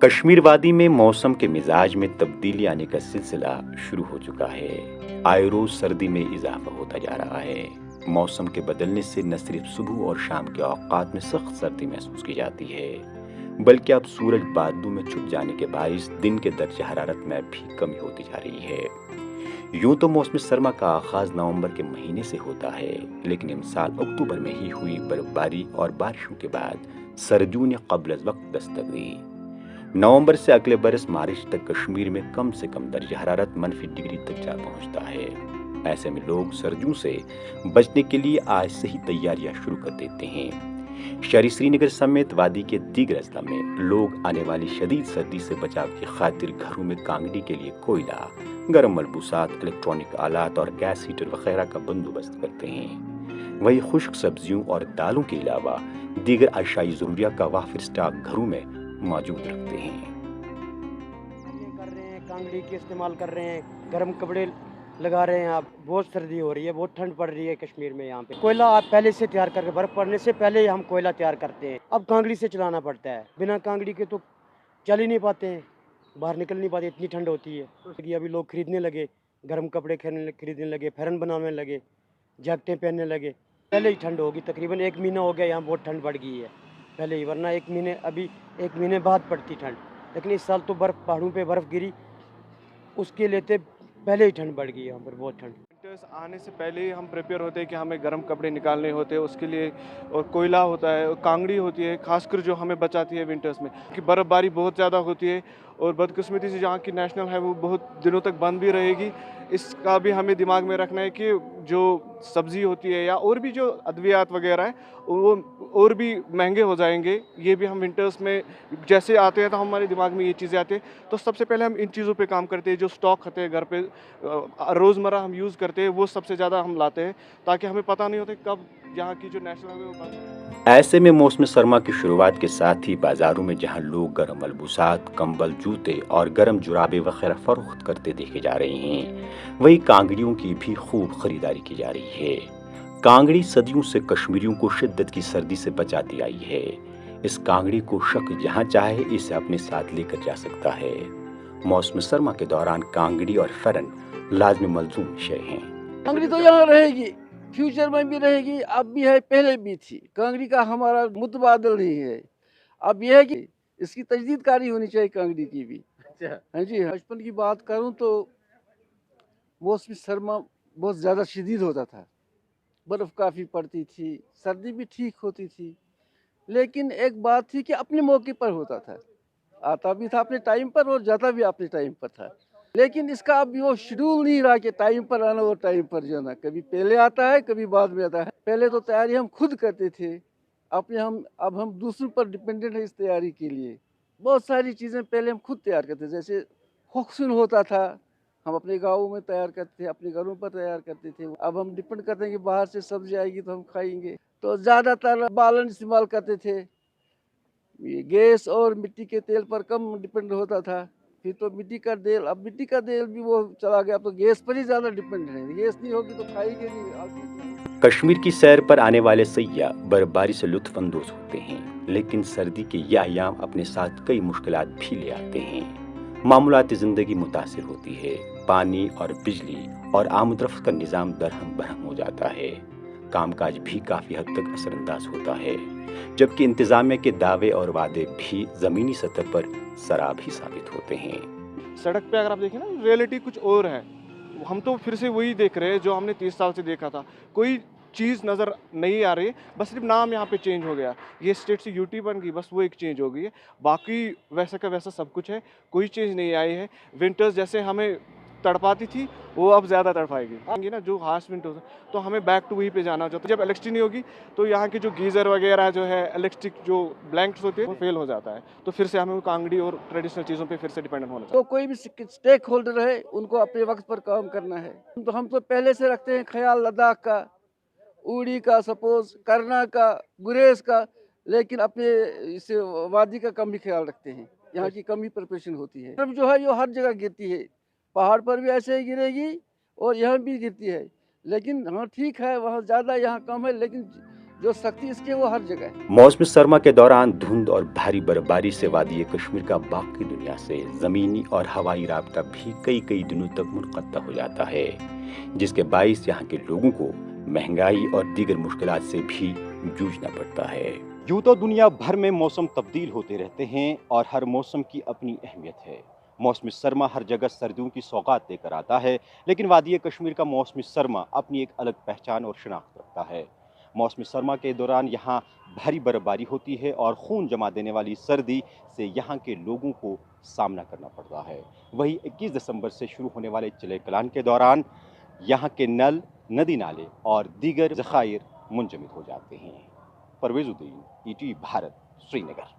कश्मीर वादी में मौसम के मिजाज में तब्दीली आने का सिलसिला शुरू हो चुका है। आए रोज सर्दी में इजाफा होता जा रहा है। मौसम के बदलने से न सिर्फ सुबह और शाम के औकात में सख्त सर्दी महसूस की जाती है, बल्कि अब सूरज बादलों में छुप जाने के बायस दिन के दर्जे हरारत में भी कमी होती जा रही है। यूं तो मौसम सरमा का आगाज नवंबर के महीने से होता है, लेकिन इस साल अक्टूबर में ही हुई बर्फबारी और बारिशों के बाद सर्दियों ने कब्ल अज़ वक्त दस्तक दी। नवंबर से अगले बरस मार्च तक कश्मीर में कम से कम दर्जा हरारत -डिग्री तक जा पहुंचता है। ऐसे में लोग सर्दियों से बचने के लिए आज से ही तैयारियां शुरू कर देते हैं। शहरी श्रीनगर समेत वादी के दीगर अजला में लोग आने वाली शदीद सर्दी से बचाव की खातिर घरों में कांगड़ी के लिए कोयला, गर्म मलबूसात, इलेक्ट्रॉनिक आलात और गैस हीटर वगैरह का बंदोबस्त करते हैं। वहीं खुश्क सब्जियों और दालों के अलावा दीगर अशाई ज़रूरिया का वाफिर स्टॉक घरों में मौजूद रखते हैं। कर रहे हैं, कांगड़ी के इस्तेमाल कर रहे हैं, गर्म कपड़े लगा रहे हैं। आप बहुत सर्दी हो रही है, बहुत ठंड पड़ रही है कश्मीर में। यहाँ पे कोयला आप पहले से तैयार करके, बर्फ पड़ने से पहले ही हम कोयला तैयार करते हैं। अब कांगड़ी से चलाना पड़ता है, बिना कांगड़ी के तो चल ही नहीं पाते हैं, बाहर निकल नहीं पाते, इतनी ठंड होती है। तो अभी लोग खरीदने लगे, गर्म कपड़े खरीदने लगे, फैरन बनाने लगे, जैकेटें पहनने लगे। पहले ही ठंड होगी, तकरीबन 1 महीना हो गया यहाँ बहुत ठंड बढ़ गई है पहले ही, वरना 1 महीने बाद पड़ती ठंड। लेकिन इस साल तो बर्फ़, पहाड़ों पे बर्फ़ गिरी, उसके लेते पहले ही ठंड बढ़ गई है यहाँ पर, बहुत ठंड। विंटर्स आने से पहले ही हम प्रिपेयर होते हैं कि हमें गर्म कपड़े निकालने होते हैं उसके लिए, और कोयला होता है और कांगड़ी होती है, खासकर जो हमें बचाती है विंटर्स में, कि बर्फ़बारी बहुत ज़्यादा होती है और बदकिस्मती से जहाँ की नेशनल है वो बहुत दिनों तक बंद भी रहेगी। इसका भी हमें दिमाग में रखना है कि जो सब्ज़ी होती है या और भी जो अद्वियात वगैरह है वो और भी महंगे हो जाएंगे। ये भी हम विंटर्स में जैसे आते हैं तो हमारे दिमाग में ये चीज़ें आती हैं, तो सबसे पहले हम इन चीज़ों पे काम करते हैं। जो स्टॉक होते हैं घर पे रोज़मर्रा हम यूज़ करते हैं, वो सबसे ज़्यादा हम लाते हैं, ताकि हमें पता नहीं होता कब यहाँ की जो नेशनल है वो बंद हो। ऐसे में मौसम सरमा की शुरुआत के साथ ही बाजारों में जहां लोग गर्म मलबूसात, कंबल, जूते और गर्म जुराबे वगैरह फरोख्त करते देखे जा रहे हैं, वहीं कांगड़ियों की भी खूब खरीदारी की जा रही है। कांगड़ी सदियों से कश्मीरियों को शिद्दत की सर्दी से बचाती आई है। इस कांगड़ी को शख्स जहां चाहे इसे अपने साथ लेकर जा सकता है। मौसम सरमा के दौरान कांगड़ी और फरन लाजमी मलजूम विषय हैं। कांगड़ी तो यहाँ रहेगी, फ्यूचर में भी रहेगी, अब भी है, पहले भी थी। कांगड़ी का हमारा मुतबादल नहीं है। अब यह है कि इसकी तजदीदकारी होनी चाहिए कांगड़ी की भी। हाँ जी, बचपन की बात करूँ तो मौसमी सरमा बहुत ज़्यादा शदीद होता था, बर्फ़ काफ़ी पड़ती थी, सर्दी भी ठीक होती थी, लेकिन एक बात थी कि अपने मौके पर होता था, आता भी था अपने टाइम पर और जाता भी अपने टाइम पर था। लेकिन इसका अब वो शेड्यूल नहीं रहा कि टाइम पर आना और टाइम पर जाना, कभी पहले आता है कभी बाद में आता है। पहले तो तैयारी हम खुद करते थे, अब हम दूसरों पर डिपेंडेंट है इस तैयारी के लिए। बहुत सारी चीज़ें पहले हम खुद तैयार करते थे, जैसे होक्सन होता था, हम अपने गाँवों में तैयार करते थे, अपने घरों पर तैयार करते थे। अब हम डिपेंड करते हैं कि बाहर से सब्जी आएगी तो हम खाएंगे, तो ज़्यादातर बालन इस्तेमाल करते थे। ये गैस और मिट्टी के तेल पर कम डिपेंड होता था। फिर तो मिट्टी का तेल, अब मिट्टी का तेल भी वो चला गया, अब तो गैस पर ही ज़्यादा डिपेंड है। गैस नहीं होगी तो खाएंगे नहीं। कश्मीर की सैर पर आने वाले सैयाह बर्फबारी से लुत्फ अंदोज होते हैं, लेकिन सर्दी के यह अयाम अपने साथ कई मुश्किलात भी ले आते हैं। मामूलाती जिंदगी मुतासिर होती है, पानी और बिजली और आमदरफ्त का निज़ाम दरहम बरहम हो जाता है। कामकाज भी काफ़ी हद तक असरअंदाज होता है, जबकि इंतज़ामिया के दावे और वादे भी ज़मीनी सतह पर सराब ही साबित होते हैं। सड़क पे अगर आप देखें ना, रियलिटी कुछ और है। हम तो फिर से वही देख रहे हैं जो हमने 30 साल से देखा था। कोई चीज़ नज़र नहीं आ रही है, बस सिर्फ नाम यहाँ पे चेंज हो गया। ये स्टेट से यूटी बन गई, बस वो एक चेंज हो गई है। बाकी वैसा का वैसा सब कुछ है, कोई चेंज नहीं आई है। विंटर्स जैसे हमें तड़पाती थी वो अब ज़्यादा तड़पाएगी ना, जो हार्श विंटर्स है, तो हमें बैक टू वही पे जाना चाहता है। जब इलेक्ट्रिसिटी नहीं होगी तो यहाँ की जो गीज़र वगैरह जो है, इलेक्ट्रिक जो ब्लैंक्स होते हैं वो फेल हो जाता है, तो फिर से हमें कांगड़ी और ट्रेडिशनल चीज़ों पे फिर से डिपेंडेंट होना चाहिए। तो कोई भी स्टेक होल्डर है, उनको अपने वक्त पर काम करना है। तो हम तो पहले से रखते हैं ख्याल लद्दाख का, उड़ी का, सपोज करना का, गुरेज का, लेकिन अपने इस वादी का कम ही ख्याल रखते हैं। यहाँ की कम ही प्रिपरेशन होती है। अब जो है ये हर जगह गिरती है, पहाड़ पर भी ऐसे ही गिरेगी और यहाँ भी गिरती है। लेकिन हाँ ठीक है, वहाँ ज़्यादा यहाँ कम है, लेकिन जो शक्ति इसकी है वो हर जगह है। मौसम सरमा के दौरान धुंध और भारी बर्फबारी से वादी कश्मीर का बाकी दुनिया से जमीनी और हवाई राब्ता भी कई दिनों तक मुनक़ता हो जाता है, जिसके बाइस यहाँ के लोगों को महंगाई और दीगर मुश्किलात से भी जूझना पड़ता है। यूं तो दुनिया भर में मौसम तब्दील होते रहते हैं और हर मौसम की अपनी अहमियत है। मौसम सरमा हर जगह सर्दियों की सौगात लेकर आता है, लेकिन वादी कश्मीर का मौसम सरमा अपनी एक अलग पहचान और शनाख्त रखता है। मौसम सरमा के दौरान यहाँ भारी बर्फबारी होती है और खून जमा देने वाली सर्दी से यहाँ के लोगों को सामना करना पड़ता है। वही 21 दिसंबर से शुरू होने वाले चिले कलान के दौरान यहाँ के नल, नदी नाले और दीगर ज़खायर मुंजमद हो जाते हैं। परवेज़ुद्दीन, ETV भारत, श्रीनगर।